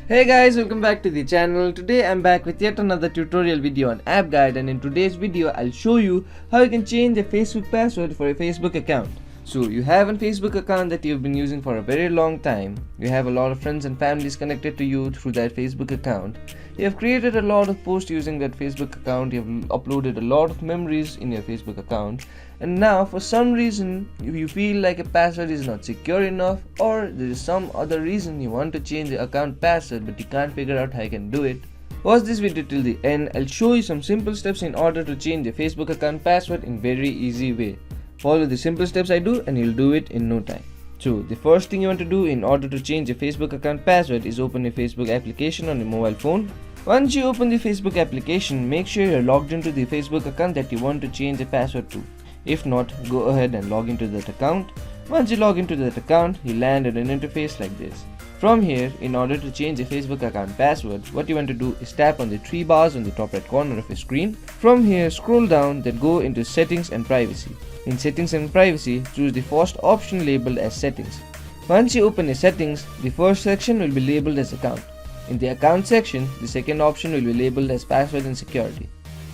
Hey guys, welcome back to the channel. Today I'm back with yet another tutorial video on app guide, and in today's video I'll show you how you can change a Facebook password for a Facebook account. So you have a Facebook account that you've been using for a very long time. You have a lot of friends and families connected to you through that Facebook account. You have created a lot of posts using that Facebook account. You have uploaded a lot of memories in your Facebook account, and now for some reason you feel like a password is not secure enough, or there is some other reason you want to change the account password but you can't figure out how you can do it. Watch this video till the end. I'll show you some simple steps in order to change your Facebook account password in very easy way. Follow the simple steps I do and you'll do it in no time. So the first thing you want to do in order to change your Facebook account password is open your Facebook application on your mobile phone. Once you open the Facebook application, make sure you're logged into the Facebook account that you want to change the password to. If not, go ahead and log into that account. Once you log into that account, you land at an interface like this. From here, in order to change your Facebook account password, what you want to do is tap on the three bars on the top right corner of your screen. From here, scroll down, then go into Settings and Privacy. In Settings and Privacy, choose the first option labeled as Settings. Once you open your settings, the first section will be labeled as Account. In the Account section, the second option will be labeled as Password and Security.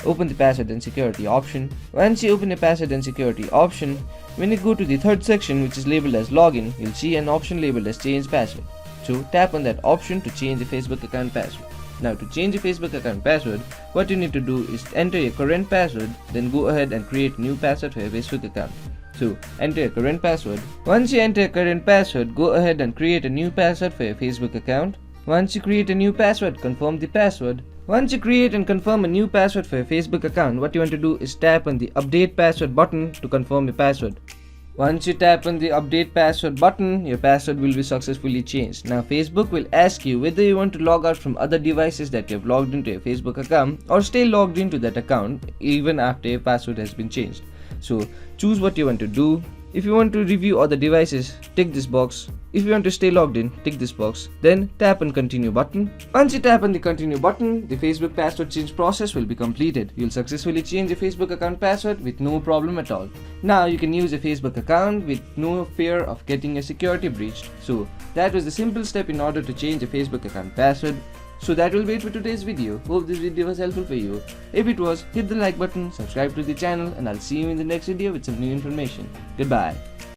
Open the Password and Security option. Once you open the Password and Security option, when you go to the third section, which is labeled as Login, you'll see an option labeled as Change Password. So tap on that option to change the Facebook account password. Now to change the Facebook account password, what you need to do is enter your current password, then go ahead and create a new password for your Facebook account. So enter your current password. Once you enter your current password, go ahead and create a new password for your Facebook account. Once you create a new password, confirm the password. Once you create and confirm a new password for your Facebook account, what you want to do is tap on the Update Password button to confirm your password. Once you tap on the Update Password button, your password will be successfully changed. Now Facebook will ask you whether you want to log out from other devices that you have logged into your Facebook account or stay logged into that account even after your password has been changed. So choose what you want to do. If you want to review other devices, tick this box. If you want to stay logged in, tick this box. Then tap on Continue button. Once you tap on the Continue button, the Facebook password change process will be completed. You'll successfully change your Facebook account password with no problem at all. Now you can use your Facebook account with no fear of getting your security breached. So that was the simple step in order to change your Facebook account password. So that will be it for today's video. Hope this video was helpful for you. If it was, hit the like button, subscribe to the channel, and I'll see you in the next video with some new information. Goodbye.